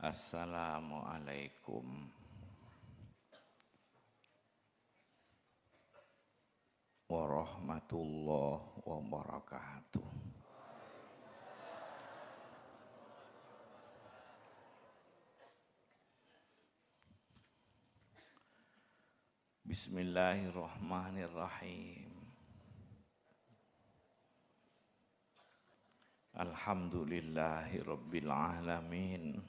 Assalamualaikum warahmatullahi wabarakatuh. Bismillahirrahmanirrahim. Alhamdulillahi rabbil alamin.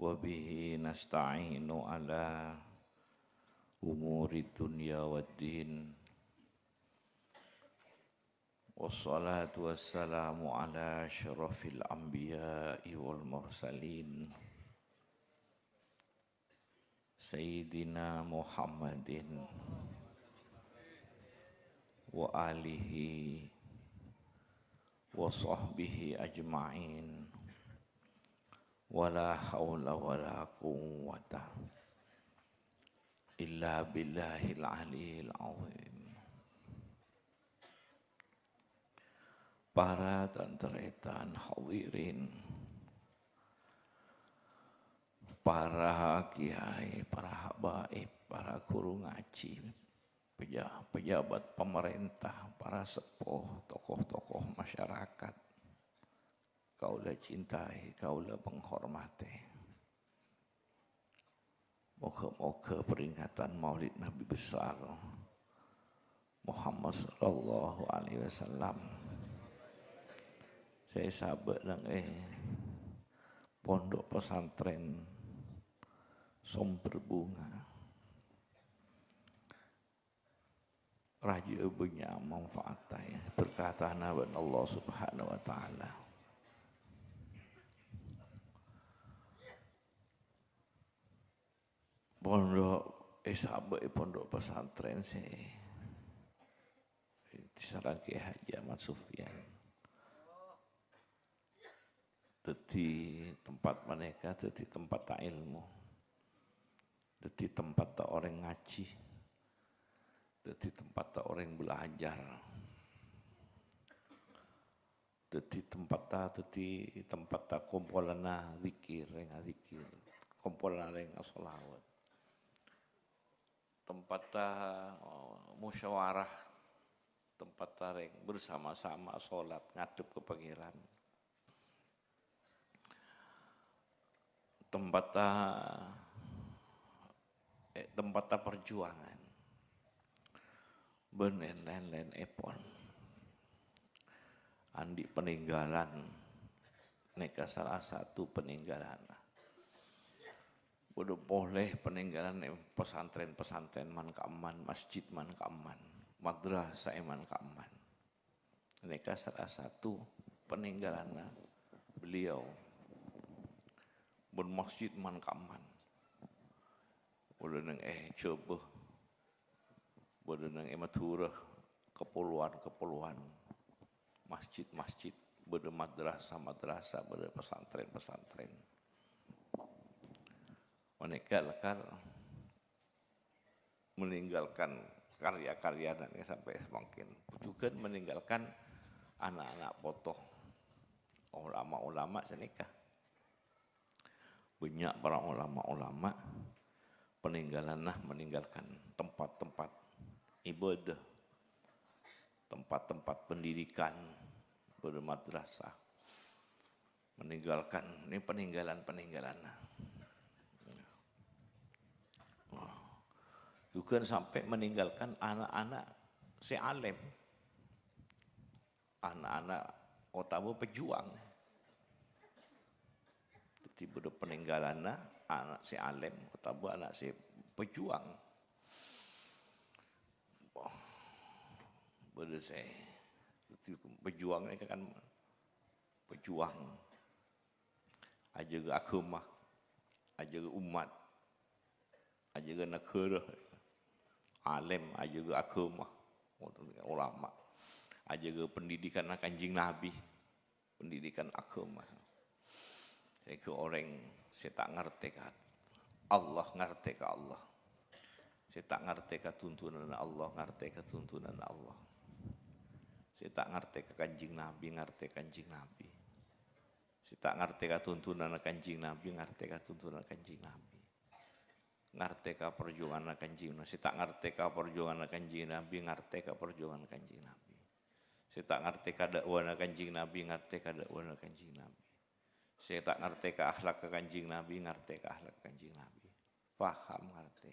Wa bihi nasta'inu ala umuri dunya waddin. Wassalatu wassalamu ala asyrafil anbiya'i wal mursalin. Sayyidina Muhammadin wa alihi wa sahbihi ajma'in. Wala hawla wala quwwata illa billahil aliyil azim. Para dan hadirin, para kiai, para habaib, para guru ngaji, pejabat pemerintah, para sepuh, tokoh-tokoh masyarakat, kaulah cintai, kaulah penghormati. Moga-moga peringatan Maulid Nabi besar Muhammad sallallahu alaihi wasallam saya sahabat nang pondok pesantren Sumber Bunga raja punya manfaatnya berkata nabi Allah subhanahu wa ta'ala. Pondok pesantren saya disarake Haji Ahmad Sufyan. Jadi tempat mereka, jadi tempat tak ilmu, jadi tempat tak orang ngaji, jadi tempat tak orang belajar, jadi tempat tak kumpulan zikir, kumpulan sholawat. Tempat musyawarah, tempat taring bersama-sama sholat ngadep ke pangeran, tempat perjuangan, benen epon, andi peninggalan, neka salah satu peninggalan. Udah boleh peninggalan pesantren man kaaman, masjid man kaaman, madrasah man kaaman. Mereka salah satu peninggalan beliau. Bermasjid man kaaman. Udah neng coba. Udah neng maturah kepuluhan, masjid, udah madrasah, udah pesantren. Mereka meninggalkan karya-karya dan sampai semakin juga meninggalkan anak-anak potoh ulama-ulama senikah. Banyak para ulama-ulama meninggalkan tempat-tempat ibadah, tempat-tempat pendidikan, bermadrasah. Meninggalkan ini peninggalan. Juga sampai meninggalkan anak-anak si alim, anak-anak otamu pejuang. Jadi pada peninggalan anak si alim, otamu anak si pejuang. Pada saya pejuang ini kan pejuang, aja ke agama, aja ke umat, aja ke negara. Alim aja ke agama, ulama aja ke pendidikan Kanjeng Nabi, pendidikan agama. Saya ke orang saya tak ngerti kan Allah, ngerti ke Allah. Saya tak ngerti ke tuntunan Allah, ngerti ke tuntunan Allah. Saya tak ngerti ke Kanjeng Nabi, ngerti Kanjeng Nabi. tak ngerti ka tuntunan Kanjeng Nabi, ngerti ka tuntunan Kanjeng Nabi. Ngerti ka perjuangan Kanjeng Nabi, tak ngerti ka perjuangan Kanjeng Nabi, ngerti ka perjuangan Kanjeng Nabi. Tak ngerti ka dakwah Kanjeng Nabi, ngerti ka dakwah Kanjeng Nabi. Tak ngerti ka akhlak ka Kanjeng Nabi, ngerti ka akhlak Kanjeng Nabi. Paham ngerti.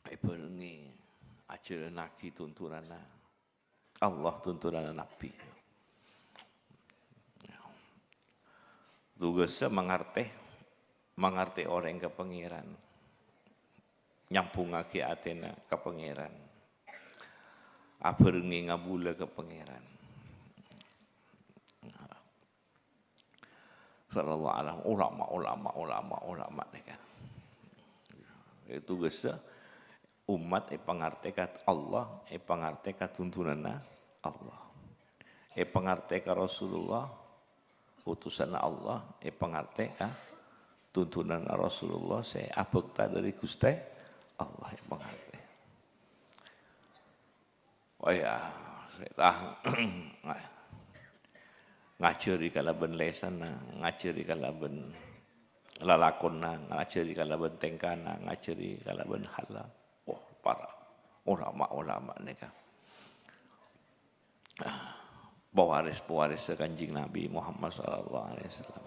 Iberengi ajaran Nabi tuntunan Allah tuntunan Nabi. Tugasnya mengerti orang ke pangeran. Nyambung lagi atena ke pangeran. Aberengi ngabula ke pangeran. Sallallahu alaihi ulama mereka. Itu tugasnya umat pengerti kat Allah, pengerti kat tuntunan Allah. Pengerti kat Rasulullah, utusan Allah, pengerti kat tuntunan Rasulullah, saya abekta dari Gusti Allah pengerti. Oh ya, saya ngajari kalaban lesan, ngajari kalaban lalakonna, ngajari kalaban tengkana, ngajari kalaban halal. Oh, para ulama mereka. Pewaris Kanjeng Nabi Muhammad sallallahu alaihi wasallam.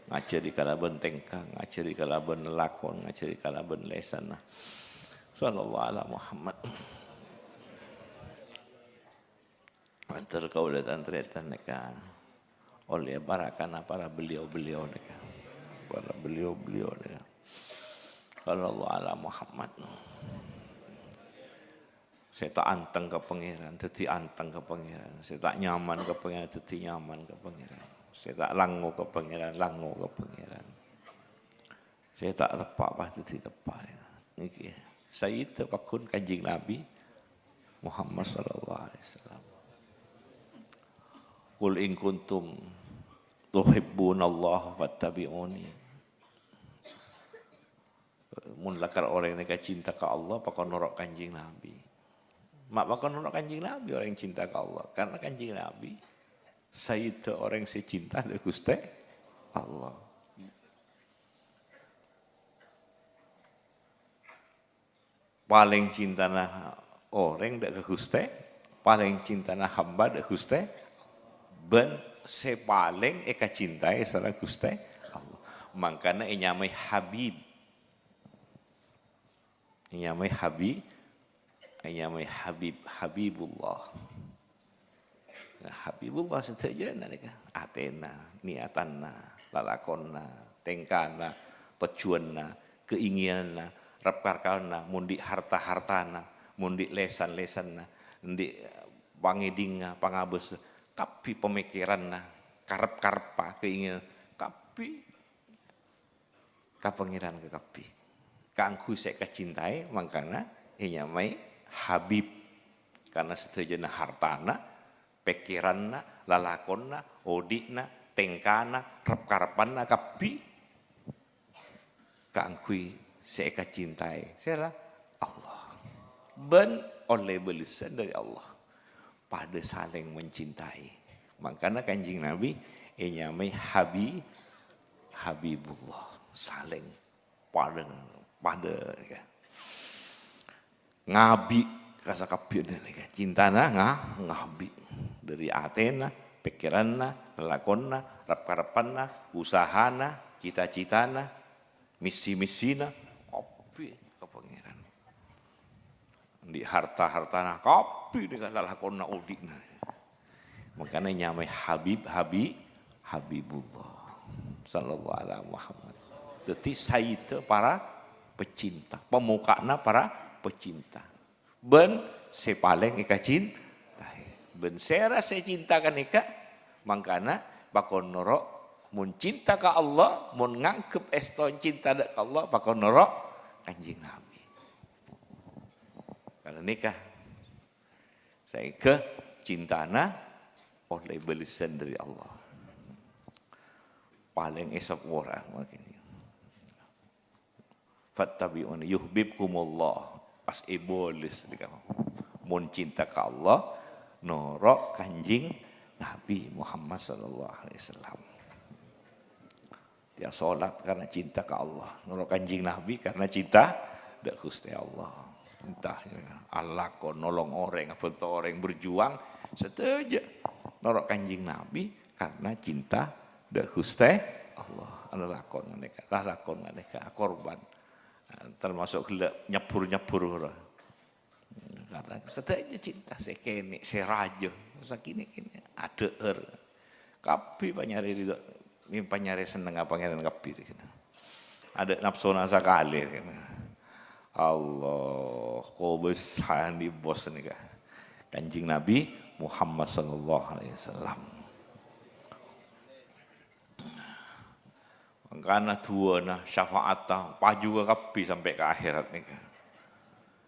Ngajari kalaban tengkang, ngajari kalaban lakon, ngajari kalaban lesan. Sallallahu alaihi Muhammad. Antar kaulah tantretan mereka. Oleh barakana para beliau-beliau mereka. Para beliau-beliau mereka. Sallallahu alaihi Muhammad. Saya tak anteng ke pangeran, jadi anteng ke pangeran. Saya tak nyaman ke pangeran, jadi nyaman ke pangeran. Saya tak langu ke pangeran, langu ke pangeran. Saya tak tepak, pasti tepak. Ini saya itu pakun Kanjeng Nabi Muhammad sallallahu alaihi wasallam. Qul in kuntum tuhibbunallaha fattabi'uni. Mun lakar orang yang cinta ke Allah, pakon norok Kanjeng Nabi. Mak bakal nolak Kanjeng Nabi orang yang cinta ke Allah. Karena Kanjeng Nabi Sayyid orang yang cinta dengan Gusti Allah. Paling cinta orang dengan Gusti, paling cinta hamba dengan Gusti, ben sepaling eka cintai sareng Gusti Allah. Makanya nyamai Habib. Nyamai Habib. Nyamai Habibullah. Nah, Habibullah saja mereka. Atena, niatanna, lalakonna, tengkana, tujuanna, keinginanna, rapkarkalna, mundi harta-hartana, mundi lesan-lesanna, mundi pangidinga, pangabes, tapi pemikiranna, karep-karpa, keinginan, tapi kapangiran ke kapi. Kangku saya kecintai, makanya nyamai Habib, karena setuju hartana, pikiranna, lalakonna, odikna, tengkana, rep-karepanna, kapi kaangkui saya cintai, saya Allah. Ben oleh belisan dari Allah, pada saling mencintai. Makanya Kanjeng Nabi nyamai Habibullah, saling pada ya. Ngabi kasakapian mereka cintana ngabi dari atena pikiranna lakonna rap-karapanna usahana cita-citana misi-misina kopi ke pangeran di harta-hartana kopi dengan lakonna udikna makanya nyamai Habibullah sallallahu alaihi Muhammad jadi sayyid para pecinta pemukana para pecinta. Ben sepaling ika cintai. Ben sera saya cintakan ika. Mangkana bakon norok mun cinta ka Allah, mun ngangkep eston cinta ka Allah, bakon norok Kanjeng Nabi. Karena nikah saya ke cintana oleh belisan dari Allah. Paling esok orang makanya. Fattabi'uni yuhibbukumullah. Pas ibolis mun cinta ke Allah norok Kanjeng Nabi Muhammad sallallahu alaihi wasallam. Dia sholat karena cinta ke Allah, norok Kanjeng Nabi karena cinta dak Gusti Allah. Entah Allah kok nolong orang, apa orang berjuang setuju. Norok Kanjeng Nabi karena cinta dak Gusti Allah. Anu lakon mereka korban. Termasuk nyepur karena setuju cinta sekene serajo sakini kini ada kapi panyari itu panyari seneng apa pangeran kapi ada nafsu nasa kali Allah kau besar di bos nih Kanjeng Nabi Muhammad sallallahu alaihi wasallam. Karena dua nah syafaat paju ke kapi sampai ke akhirat nih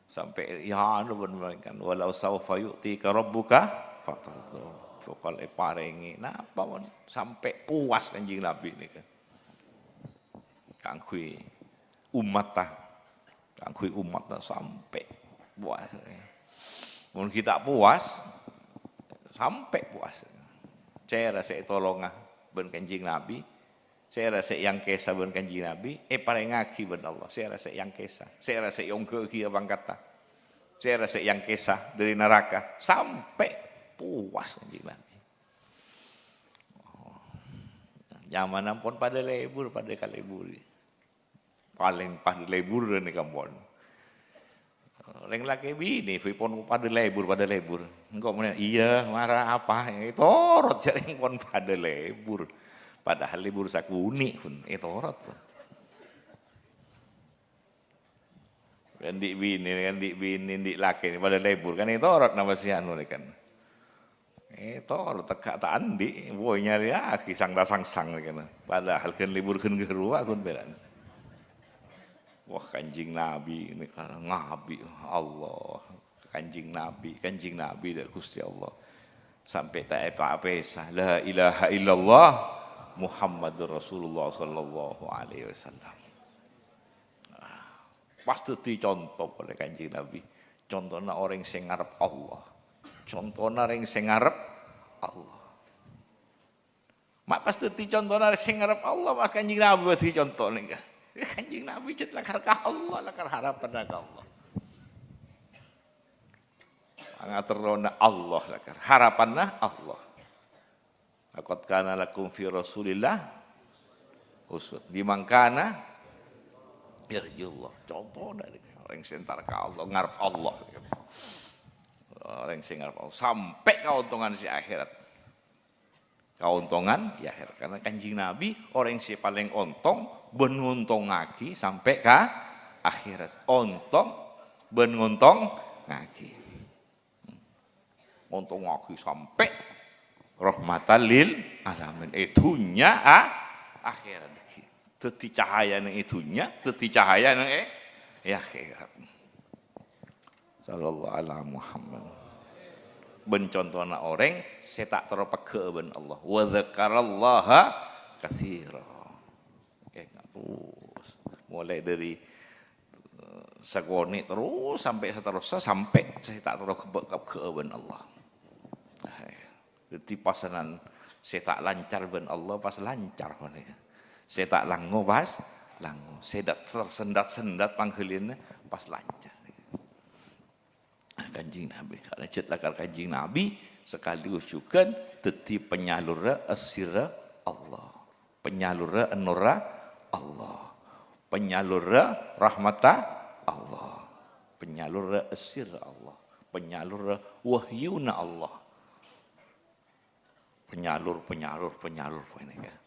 sampai ya benar kan walau saufa yu'tika rabbuka fatardu pokol parengi napa mon sampai puas Kanjeng Nabi nih kan kangkui umat sampai puas mun kita puas sampai puas saya rasa tolongah ben Kanjeng Nabi saya rasa yang kesa ben Kanjeng Nabi parengaki ben Allah saya rasa yang kesa saya rasa yang keki abang kata saya rasa yang kesa dari neraka sampai puas Kanjeng Nabi. Zaman pun pada lebur pada kalebur. Paling pada lebur ni kampon. Leng laki bini pun pada lebur. Engkau mana iya marah apa itu orot jaring pun pada lebur. Padahal libur sakuni pun itu orot pun. Ganti bini laki ni pada lebur kan itu orang nama si anu kan itu orang tak andi boy nyari aki sang kan padahal kan libur kan gerua kan beran wah Kanjeng Nabi ini kan ngabi Allah Kanjeng Nabi dak Gusti Allah sampai tak apa la ilaha illallah Muhammadur Rasulullah sallallahu alaihi wasallam. Pasti dicontoh oleh Kanjeng Nabi. Contohnya orang sing ngarep Allah. Contohnya orang sing ngarep Allah. Mak pasti dicontohnya orang sing ngarep Allah, mak Kanjeng Nabi dicontoh nih kan. Kanjeng Nabi cet lakar ka Allah, lakar harapan ka Allah. Ngaturna Allah lakar harapanna Allah. Laqad kana lakum fi Rasulillah uswatun liman kana yarjullah. Contoh dari orang sentar ke Allah, ngarep Allah. Orang sing ngarep Allah sampai keuntungan si akhirat. Keuntungan ya akhirat karena Kanjeng Nabi orang si paling untung benuntung ngaki sampai ke akhirat. Untung benuntung ngaki. Untung ngaki sampai rahmatan lil alamin. Itunya akhirat. Teti cahaya nang itunya, teti cahaya nang ya akhirat. Sallallahu alaihi Muhammad. Ben contohna orang setak teropeke ben Allah. Wa dzakarallaha katsira. Terus mulai dari sagoni terus sampai seterusnya sampai setak teropeke ben Allah. Jadi pasanan setak lancar ben Allah pas lancar mereka. Saya tak lango pas, lango. Saya tak tersendat-sendat panggelinnya pas lancar. Kanjeng Nabi, karena cetlakar Kanjeng Nabi sekaligus juga teti penyalura asira Allah, penyalura nura Allah, penyalura rahmata Allah, penyalura asira Allah, penyalura wahyuna Allah, penyalur ini kan.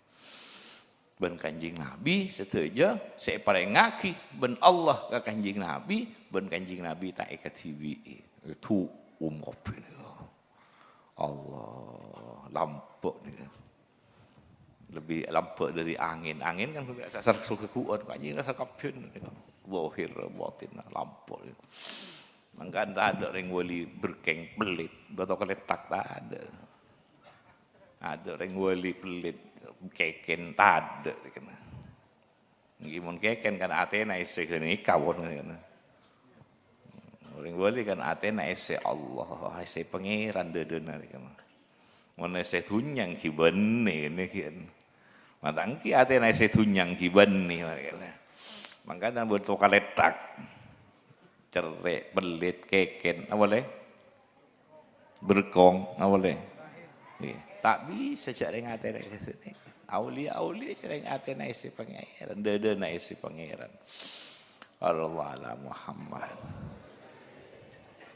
Ben Kanjeng Nabi setuju saya paling ngaki ben Allah ke Kanjeng Nabi ben Kanjeng Nabi tak ikat TV itu ini Allah lampuk nih lebih lampuk dari angin kan biasa suka kuat Kanjeng rasa kapten wahir batin lampuk mangga tak ada orang wali berkeng pelit betul keletak tak ada orang wali pelit keken tade kena. Ngimun keken kan Athena isih ni kawon kan. Sing boleh kan atena ese Allah, ese pangeran dedena kan. Mun ese tunyang ki benne ne kian. Matang ki atena ese tunyang ki benne kan. Makanya buat kaletak. Cerek, belit, keken, apa boleh? Berkong, apa boleh? Tak bisa cara atena ese. Aulia cara atena ese pangeran, dedena ese pangeran. Allah ala Muhammad.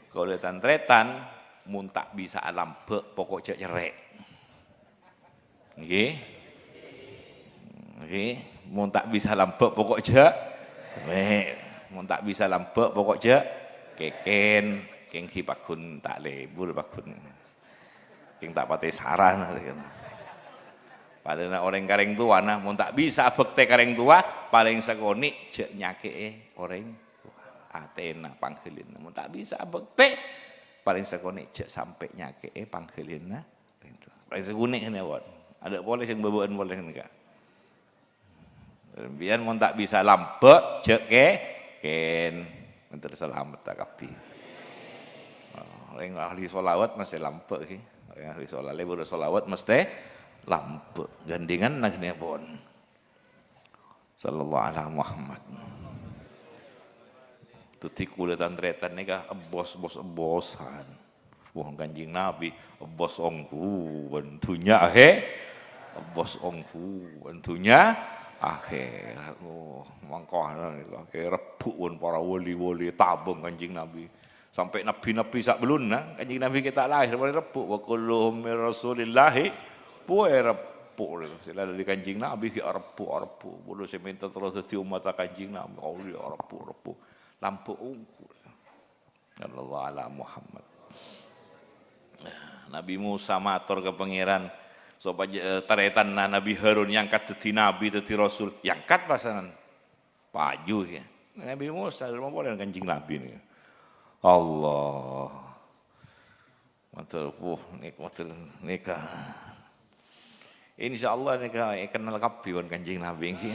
Kalau tantretan mun tak bisa alam pokok cerek. Nggih. Nggih, mun tak bisa lampek pokok cerek. Mun tak bisa lampek pokok keken, keng ki pakun tak lebur pakun. Keng tak pate saran kan. Padahal orang kareng tua nah mun tak bisa bekte kareng tua paling sekoni cek nyake orang Atena pangkelin, mun tak bisa bekte paling sekoni cek sampai nyake pangkelin itu. Paling seguni ini awak. Ada boleh yang bebaan boleh enggak. Biar mun tak bisa lampe cek ken untuk selamat tak kapi. Orang ahli solawat mesti lampe ki. Orang ahli solawat baru solawat mesti lampe. Gandengan nak ni pun. Sallallahu alaihi Muhammad. Tutiku letan tretan ni kah bos-bosan. Wah Kanjeng Nabi bos ongku bentunya bos ongku bentunya akhirat. Oh mangkana ni repuk pun para wali-wali tabung Kanjeng Nabi. Sampai nabi-nabi sak belun nah Kanjeng Nabi kita lahir boleh repuk wa kulluhum min Rasulillah puai repuk. Sila dari Kanjeng Nabi ki repuk. Bulu saya minta terus setiap umat Kanjeng Nabi kau dia repuk. Lampu ungku. Allah ala Muhammad. Nabi Musa matur ke pangeran supaya taretan Nabi Harun yang kat teti Nabi teti Rasul yang kat pasangan paju ya. Nabi Musa mau boleh Kanjeng Nabi ni. Allah. Matur nikah. Insyaallah nikah kenal kapi wan Kanjeng Nabi ki.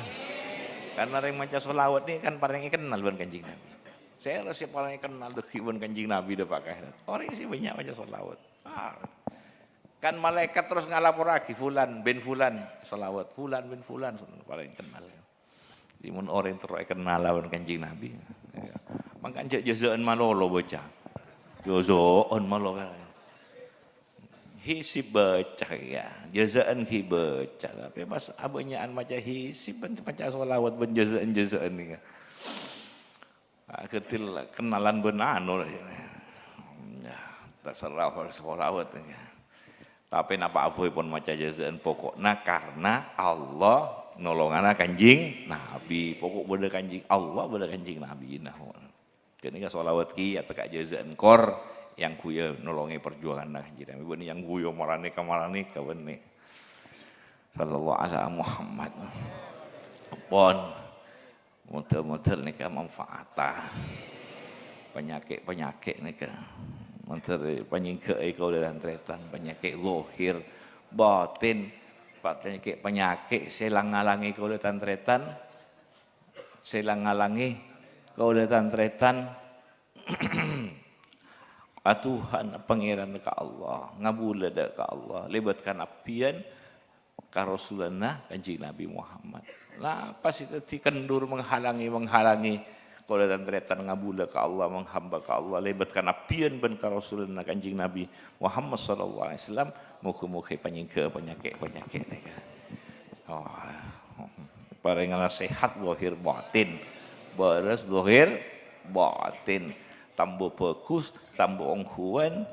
Karena orang maca selawat ni kan paling kenal wan Kanjeng Nabi. Saya rasa paling kenal dekiwan Kanjeng Nabi dah pakai. Orang sih banyak macam solawat. Kan malaikat terus ngalapor lagi fulan bin fulan solawat fulan bin fulan paling kenal. Dimun orang terus kenal lawan Kanjeng Nabi. Makan jazaan malolo bocah. Jazaan malo. Hisib baca ya. Jazaan hi baca. Tapi pas abanyaan macam hisib macam solawat ben jazaan ni. Ketil kenalan benano ya tak serah solawat tapi napa apa pun maca jazaan pokokna karena Allah nolongana Kanjeng Nabi pokok benda Kanjeng Allah benda Kanjeng Nabi nah kene ka solawat ki atau ka jazaan kor yang kuya nolongi perjuangan Kanjeng Nabi benih yang kuya marane ka benih sallallahu alaihi Muhammad pon muter-muter ni kan manfaatah penyakit ni kan muter penyingkir kau dalam tretan penyakit zahir batin penyakit selang ngalangi kau dalam tretan selang ngalangi kau dalam tretan Tuhan pangeran ka Allah ngabula da ka Allah libatkan apian ka Rasulullah Kanjeng Nabi Muhammad. Lah pasti kendur menghalangi kalau dan tretan ngabula ka Allah menghamba ka Allah libatkan apian ben ka Rasulullah Kanjeng Nabi Muhammad sallallahu alaihi wasallam muka-muka penyingkir penyakit mereka. Oh, paringana sehat zahir batin. Beres zahir batin. Tambo fokus, tambo onghuan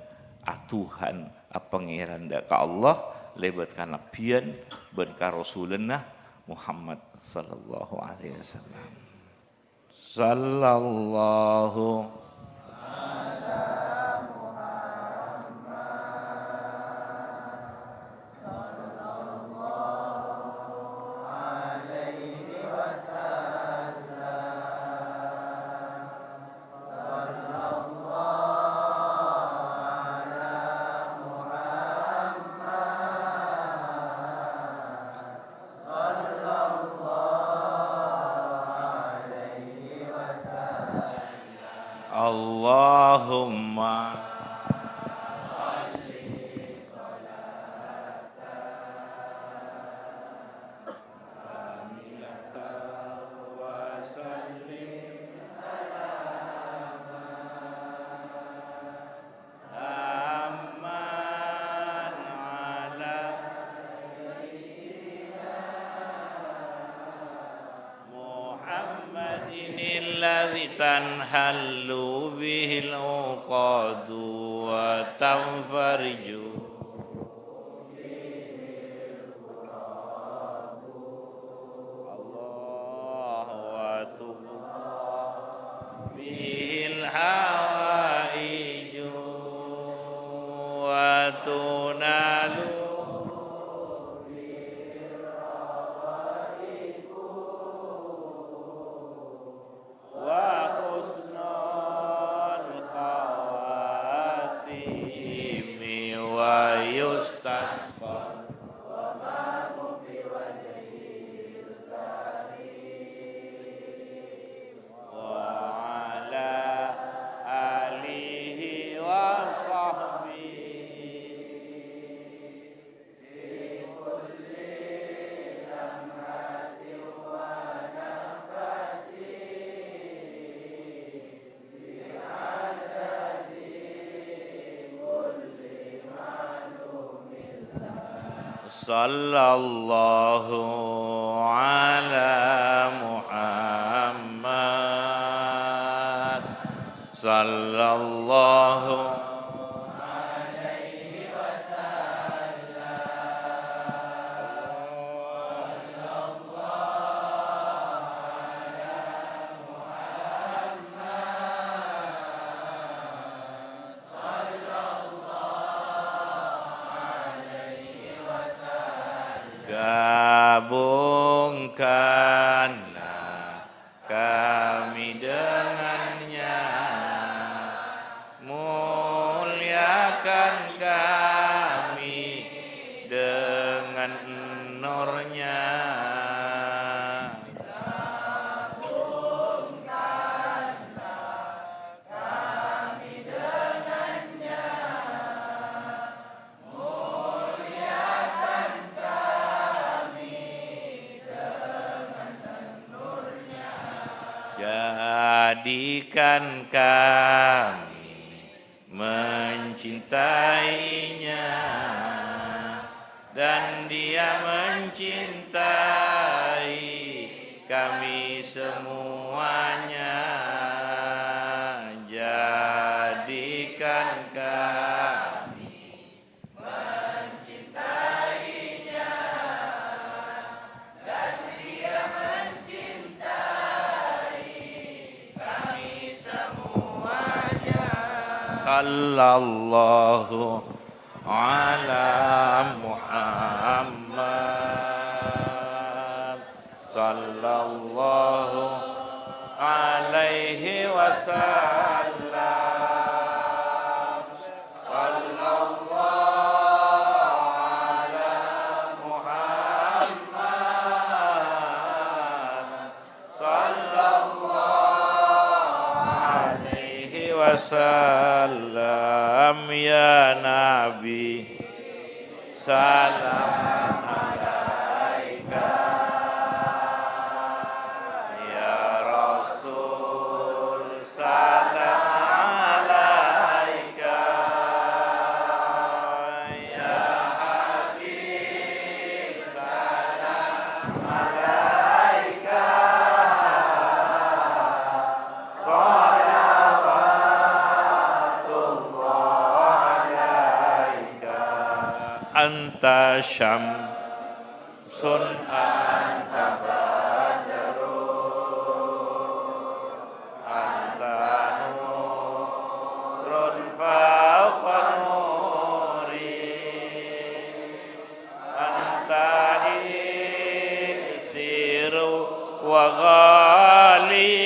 Tuhan pangeran da ka Allah lebatkan apian ben ka Rasulullah Muhammad sallallahu alaihi wasallam. Sallallahu Allahumma tanhallu bihil uqadu wa tanfariju Allah wa tufdah bihil hawaiju wa tunalu sallallahu ala Muhammad sallallahu alaihi gabungkanlah kami dengannya, muliakan kami dengan nurnya. Jadikan kami mencintainya dan dia mencintai kami semuanya. Jadikan kami mencintainya dan dia sallallahu ala Muhammad sallallahu alaihi wasallam sallallahu ala Muhammad sallallahu alaihi wasallam. Ya Nabi salam alaika, ya Rasul salam alaika, ya Habib salam alaika. Anta syamsun anta badrun anta nurun fawqa nuri anta isiru wa ghali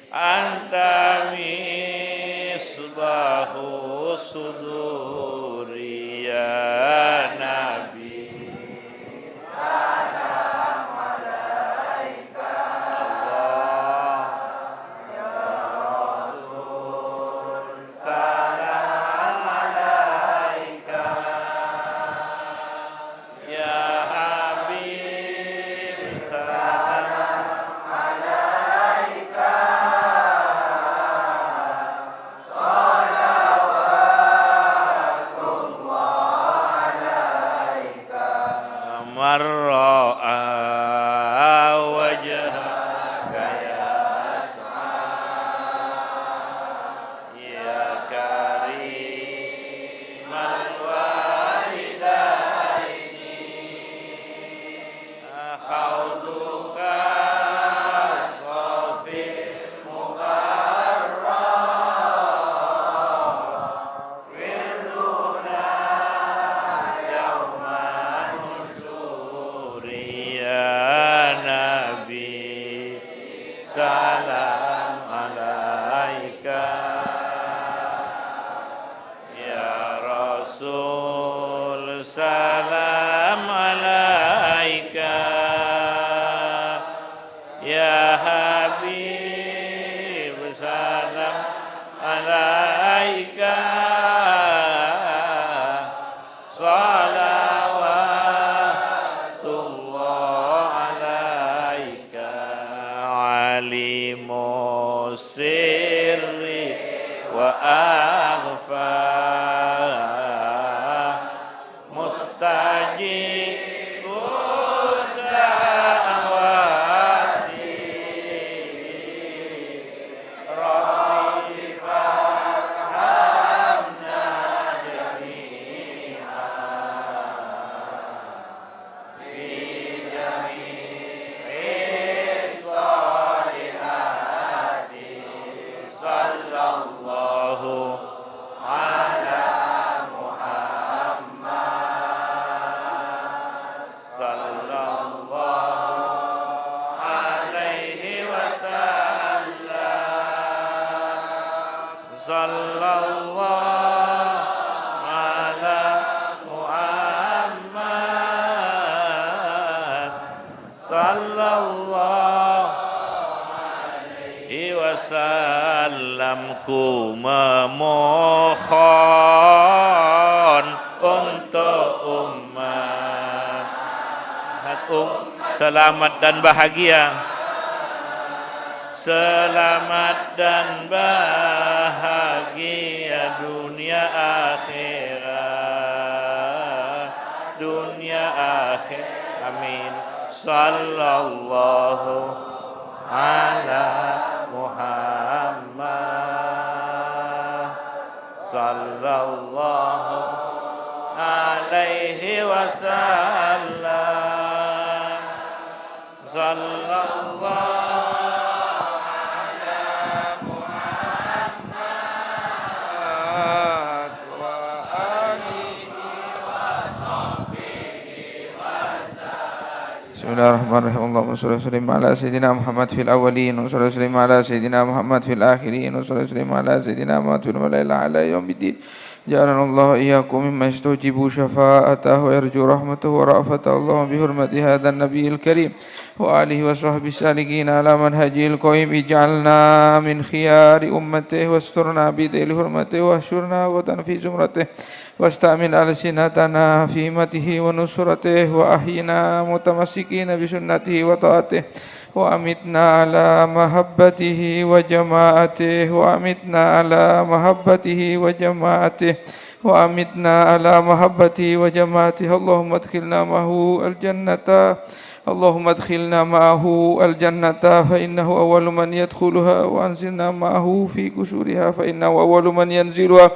anta misbahu suduri ya Nabi salam alaika ya Rasul salam alaika ya Habib salam alaika salawatullah alaika alimu sirri wa aghfa mustajibud da'wati rabbi farhamna jami'a bi jami'is salihati sallallahu ala sallallahu alaihi wasallam sallallahu ala Muhammad sallallahu alaihi wasallam ku memohon untuk umat selamat dan bahagia, selamat dan bahagia dunia akhirat, dunia akhir, amin. Sallallahu ala Muhammad sallallahu alaihi wasallam sallallahu ala Muhammad wa alihi wa sahbihi wasallam. Bismillahirrahmanirrahim. Allahumma shalli wa sallim ala sayyidina Muhammad fil awwalin wa shalli wa sallim ala sayyidina Muhammad fil akhirin wa shalli wa sallim ala sayyidina Muhammad fil malaa'il ala yaumiddin. جعلنا الله إياكم مما يستوجب شفاعته ويرجو رحمته ورأفته. اللهم بحرمة هذا النبي الكريم وآله وصحبه السالكين على منهجه القويم اجعلنا من خيار أمته واسترنا بذيل حرمته واحشرنا غدا في زمرته واستعمل ألسنتنا في همته ونصرته وأحينا متمسكين بسنته وطاعته وأمتنا على محبته وجماعته وأمتنا على محبته وجماعته وأمتنا على محبته وجماعته. اللهم ادخلنا معه الجنة اللهم ادخلنا معه الجنة فإنه أول من يدخلها وأنزلنا معه في كسورها فإنه أول من ينزلها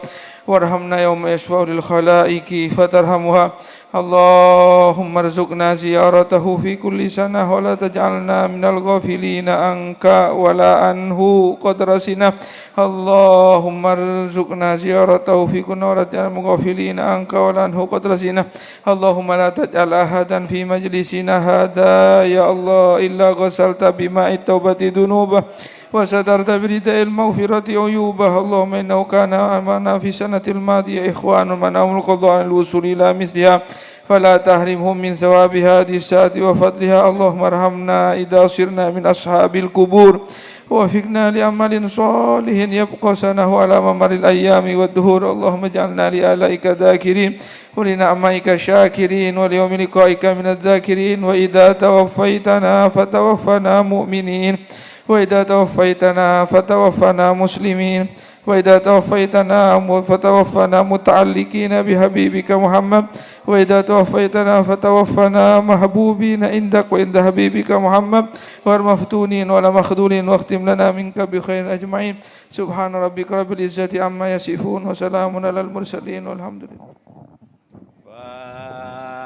وارحمنا يوم يشفع للخلائق فترحمها. اللهم ارزقنا زيارته في كل سنة ولا تجعلنا من الغافلين عنك ولا عنه قد رسنا. اللهم ارزقنا زيارته في كل ولا تجعلنا من الغافلين عنك ولا عنه قد رسنا. اللهم لا تجعل أحدا في مجلسنا هذا يا الله إلا غسلت بماء التوبة ذنوبه وسترت برداء المغفرة عيوبه. اللهم إنه كان معنا في السنة الماضية إخوان منعهم القضاء عن الوصول إلى مثلها فلا تحرمهم من ثواب هذه الساعة وفضلها. اللهم ارحمنا إذا صرنا من أصحاب القبور ووفقنا لعمل صالح يبقى سنه على ممر الأيام والدهور. اللهم اجعلنا لآلائك ذاكرين ولنعمائك شاكرين وليوم لقائك من الذاكرين. وإذا توفيتنا فتوفنا مؤمنين وإذا توفيتنا فتوفنا مسلمين وإذا توفيتنا فتوفنا متعلقين بحبيبك محمد وإذا توفيتنا فتوفنا محبوبين عندك وعند حبيبك محمد غير مفتونين ولا مخذولين واختم لنا منك بخير أجمعين. سبحان ربك رب العزة عما يصفون وسلام على المرسلين والحمد لله.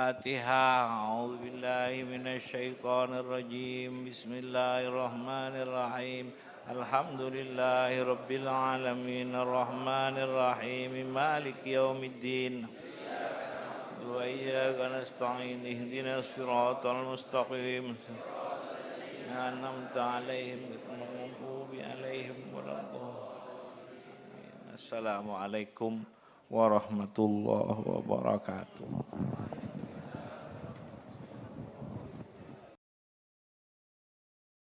الفاتحة. أعوذ بالله من الشيطان الرجيم. بسم الله الرحمن الرحيم. الحمد لله رب العالمين الرحمن الرحيم مالك يوم الدين وإياك نستعين اهدنا الصراط المستقيم أنعمت عليهم غير المغضوب عليهم ولا الضالين. السلام عليكم warahmatullahi wabarakatuh.